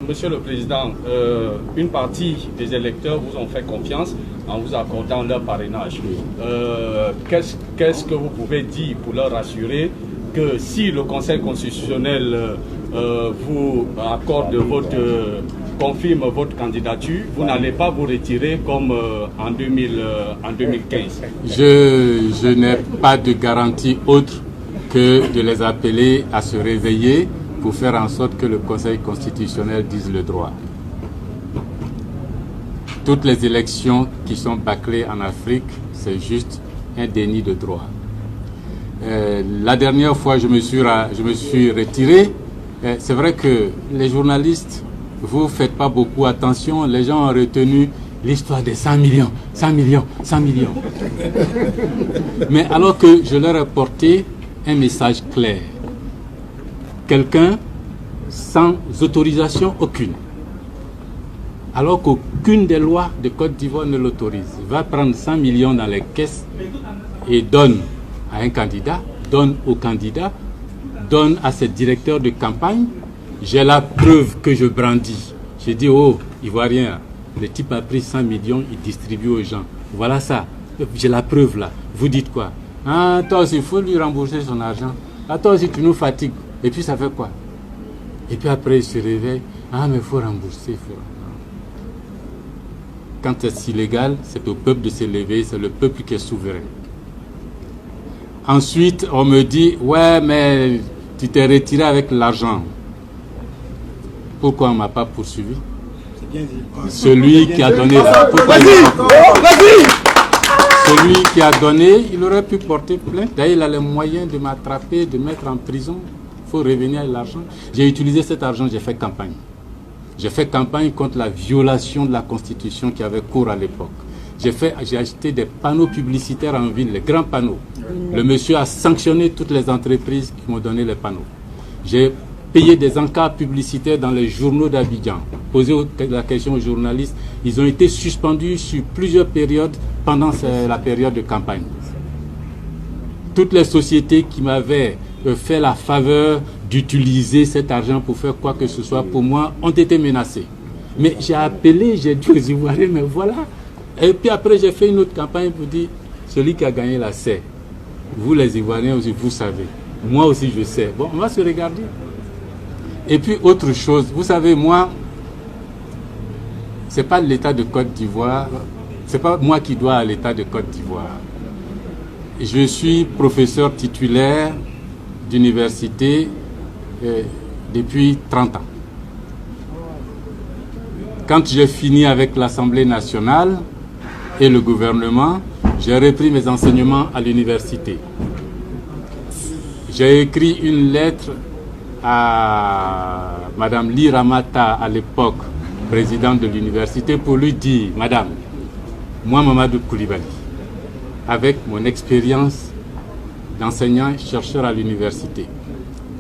Monsieur le Président, une partie des électeurs vous ont fait confiance en vous accordant leur parrainage. Qu'est-ce que vous pouvez dire pour leur rassurer que si le Conseil constitutionnel vous accorde confirme votre candidature, vous n'allez pas vous retirer comme en 2015? Je n'ai pas de garantie autre que de les appeler à se réveiller pour faire en sorte que le Conseil constitutionnel dise le droit. Toutes les élections qui sont bâclées en Afrique, c'est juste un déni de droit. La dernière fois, je me suis retiré. C'est vrai que les journalistes, vous ne faites pas beaucoup attention. Les gens ont retenu l'histoire des 100 millions, 100 millions, 100 millions. Mais alors que je leur ai porté un message clair. Quelqu'un sans autorisation aucune, alors qu'aucune des lois de Côte d'Ivoire ne l'autorise, va prendre 100 millions dans les caisses et donne à un candidat, donne au candidat, donne à ses directeurs de campagne. J'ai la preuve que je brandis. J'ai dit, oh, Ivoirien, le type a pris 100 millions, il distribue aux gens. Voilà ça. J'ai la preuve là. Vous dites quoi? Ah, toi aussi, il faut lui rembourser son argent. Ah, toi aussi, tu nous fatigues. Et puis, ça fait quoi? Et puis après, il se réveille. Ah, mais il faut rembourser. Quand c'est illégal, c'est au peuple de se lever. C'est le peuple qui est souverain. Ensuite, on me dit, ouais, mais tu t'es retiré avec l'argent. Pourquoi on ne m'a pas poursuivi? C'est bien dit. Celui qui a donné... Celui qui a donné, il aurait pu porter plainte. D'ailleurs, il a les moyens de m'attraper, de mettre en prison. Il faut revenir à l'argent. J'ai utilisé cet argent, j'ai fait campagne. J'ai fait campagne contre la violation de la Constitution qui avait cours à l'époque. J'ai acheté des panneaux publicitaires en ville, les grands panneaux. Le monsieur a sanctionné toutes les entreprises qui m'ont donné les panneaux. J'ai payé des encarts publicitaires dans les journaux d'Abidjan. Posé la question aux journalistes, ils ont été suspendus sur plusieurs périodes pendant la période de campagne. Toutes les sociétés qui m'avaient fait la faveur d'utiliser cet argent pour faire quoi que ce soit pour moi ont été menacées. Mais j'ai appelé, j'ai dit aux Ivoiriens, mais voilà. Et puis après, j'ai fait une autre campagne pour dire, celui qui a gagné la c'est. Vous les Ivoiriens aussi, vous savez. Moi aussi, je sais. Bon, on va se regarder. Et puis, autre chose, vous savez, moi, ce n'est pas l'État de Côte d'Ivoire, ce n'est pas moi qui dois à l'État de Côte d'Ivoire. Je suis professeur titulaire d'université depuis 30 ans. Quand j'ai fini avec l'Assemblée nationale et le gouvernement, j'ai repris mes enseignements à l'université. J'ai écrit une lettre à Madame Ly Ramata, à l'époque présidente de l'université, pour lui dire, Madame, moi Mamadou Koulibaly, avec mon expérience d'enseignant-chercheur à l'université,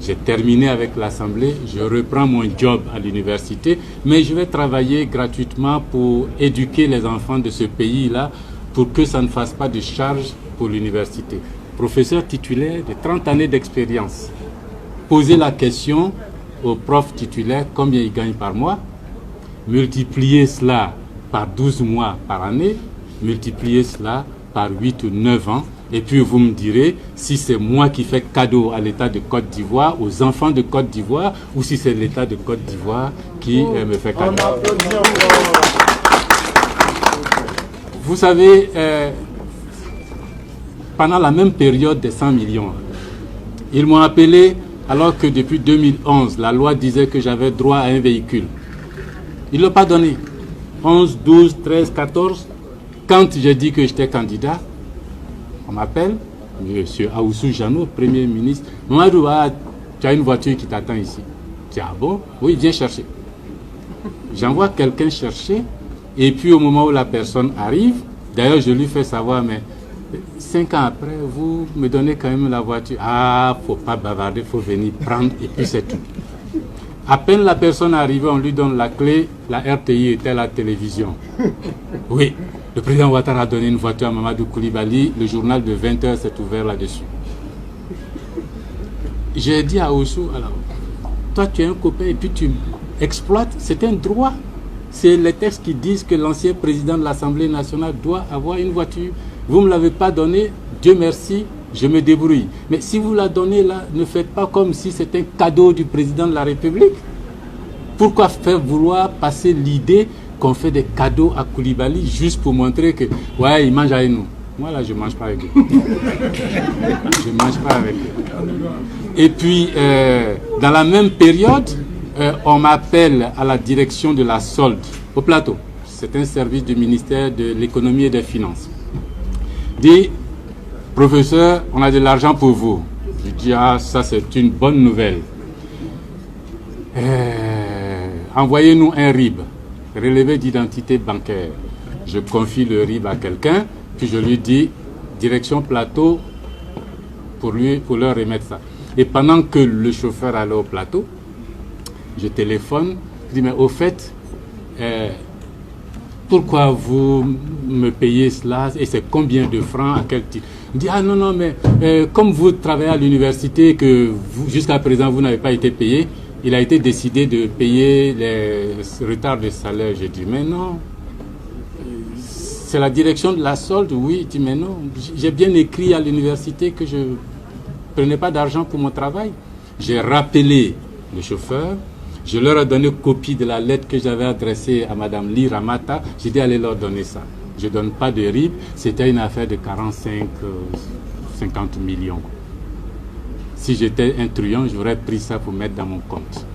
j'ai terminé avec l'Assemblée, je reprends mon job à l'université, mais je vais travailler gratuitement pour éduquer les enfants de ce pays-là pour que ça ne fasse pas de charge pour l'université. Professeur titulaire de 30 années d'expérience. Poser la question aux profs titulaires combien ils gagnent par mois, multiplier cela par 12 mois par année, multiplier cela par 8 ou 9 ans, et puis vous me direz si c'est moi qui fais cadeau à l'État de Côte d'Ivoire, aux enfants de Côte d'Ivoire, ou si c'est l'État de Côte d'Ivoire qui me fait cadeau. Vous savez, pendant la même période des 100 millions, ils m'ont appelé alors que depuis 2011, la loi disait que j'avais droit à un véhicule. Ils ne l'ont pas donné. 11, 12, 13, 14. Quand j'ai dit que j'étais candidat, on m'appelle, M. Aoussou Jano, Premier ministre. Mamadou, tu as une voiture qui t'attend ici. Je dis, ah bon? Oui, viens chercher. J'envoie quelqu'un chercher, et puis au moment où la personne arrive, d'ailleurs je lui fais savoir, mais 5 ans après, vous me donnez quand même la voiture. Ah, faut pas bavarder, faut venir prendre, et puis c'est tout. À peine la personne arrivée, on lui donne la clé, la RTI était à la télévision. Oui, le président Ouattara a donné une voiture à Mamadou Koulibaly, le journal de 20h s'est ouvert là-dessus. J'ai dit à Oussou, alors, toi tu es un copain et puis tu exploite, c'est un droit. C'est les textes qui disent que l'ancien président de l'Assemblée nationale doit avoir une voiture. Vous ne me l'avez pas donnée, Dieu merci, je me débrouille. Mais si vous la donnez là, ne faites pas comme si c'était un cadeau du président de la République. Pourquoi faire vouloir passer l'idée qu'on fait des cadeaux à Koulibaly juste pour montrer que, ouais, il mange avec nous. Moi là, je ne mange pas avec eux. Je ne mange pas avec eux. Et puis, dans la même période, on m'appelle à la direction de la solde au plateau. C'est un service du ministère de l'économie et des finances. Dit, professeur, on a de l'argent pour vous. Je dis, ah, ça c'est une bonne nouvelle. Envoyez-nous un RIB, relevé d'identité bancaire. Je confie le RIB à quelqu'un, puis je lui dis, direction plateau, pour leur remettre ça. Et pendant que le chauffeur allait au plateau, je téléphone, je dis, mais au fait, pourquoi vous me payez cela et c'est combien de francs, à quel titre? Il me dit, ah non, non, mais comme vous travaillez à l'université, que jusqu'à présent vous n'avez pas été payé, il a été décidé de payer les retards de salaire. J'ai dit, mais non, c'est la direction de la solde. Oui, il dit, mais non, j'ai bien écrit à l'université que je ne prenais pas d'argent pour mon travail. J'ai rappelé le chauffeur. Je leur ai donné copie de la lettre que j'avais adressée à Mme Lee Ramata. J'ai dit, allez leur donner ça. Je ne donne pas de RIB. C'était une affaire de 50 millions. Si j'étais un truand, j'aurais pris ça pour mettre dans mon compte.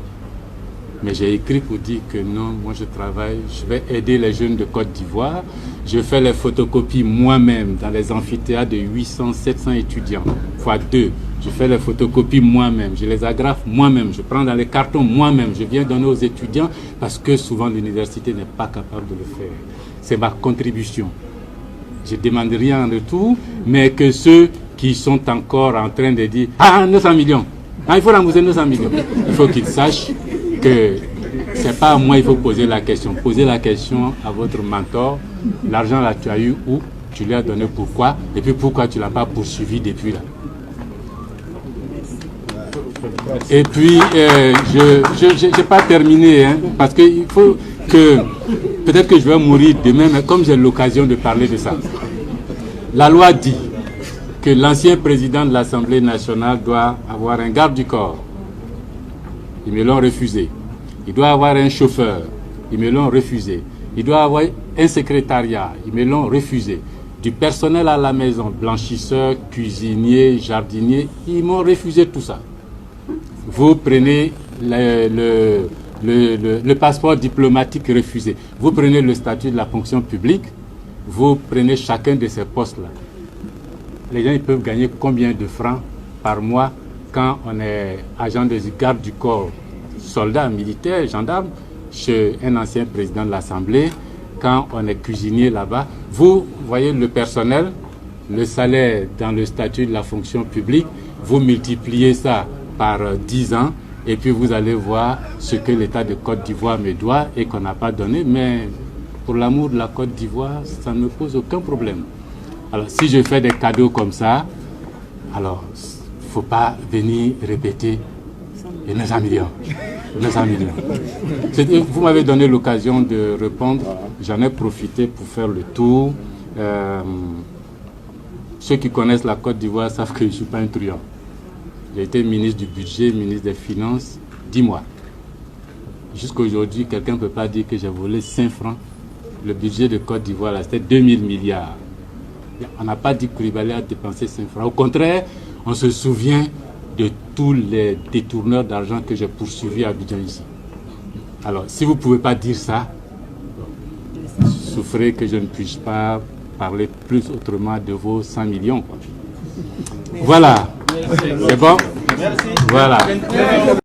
Mais j'ai écrit pour dire que non, moi je travaille, je vais aider les jeunes de Côte d'Ivoire. Je fais les photocopies moi-même dans les amphithéâtres de 800, 700 étudiants, fois 2. Je fais les photocopies moi-même, je les agrafe moi-même, je prends dans les cartons moi-même, je viens donner aux étudiants parce que souvent l'université n'est pas capable de le faire. C'est ma contribution. Je ne demande rien en retour, mais que ceux qui sont encore en train de dire « Ah, 900 millions, ah, il faut rembourser 900 millions », il faut qu'ils sachent que ce n'est pas à moi il faut poser la question. Posez la question à votre mentor. L'argent là, tu as eu où? Tu lui as donné pourquoi? Et puis pourquoi tu ne l'as pas poursuivi depuis là? Et puis, je n'ai pas terminé, hein, parce qu'il faut que, peut-être que je vais mourir demain, mais comme j'ai l'occasion de parler de ça. La loi dit que l'ancien président de l'Assemblée nationale doit avoir un garde du corps. Ils me l'ont refusé. Il doit avoir un chauffeur. Ils me l'ont refusé. Il doit avoir un secrétariat. Ils me l'ont refusé. Du personnel à la maison, blanchisseurs, cuisiniers, jardiniers, ils m'ont refusé tout ça. Vous prenez le passeport diplomatique refusé. Vous prenez le statut de la fonction publique. Vous prenez chacun de ces postes-là. Les gens ils peuvent gagner combien de francs par mois quand on est agent de garde du corps, soldat, militaire, gendarme, chez un ancien président de l'Assemblée, quand on est cuisinier là-bas. Vous voyez le personnel, le salaire dans le statut de la fonction publique, vous multipliez ça par 10 ans et puis vous allez voir ce que l'État de Côte d'Ivoire me doit et qu'on n'a pas donné. Mais pour l'amour de la Côte d'Ivoire, ça ne pose aucun problème. Alors si je fais des cadeaux comme ça, alors il ne faut pas venir répéter les 900 millions. 900 millions. Vous m'avez donné l'occasion de répondre, j'en ai profité pour faire le tour. Ceux qui connaissent la Côte d'Ivoire savent que je ne suis pas un truand. J'ai été ministre du budget, ministre des finances, 10 mois. Jusqu'à aujourd'hui, quelqu'un ne peut pas dire que j'ai volé 5 francs. Le budget de Côte d'Ivoire, c'était 2000 milliards. On n'a pas dit que Koulibaly a dépensé 5 francs. Au contraire, on se souvient de tous les détourneurs d'argent que j'ai poursuivis à Abidjan ici. Alors, si vous ne pouvez pas dire ça, souffrez que je ne puisse pas parler plus autrement de vos 100 millions. Quoi. Voilà. C'est bon? Merci. Voilà.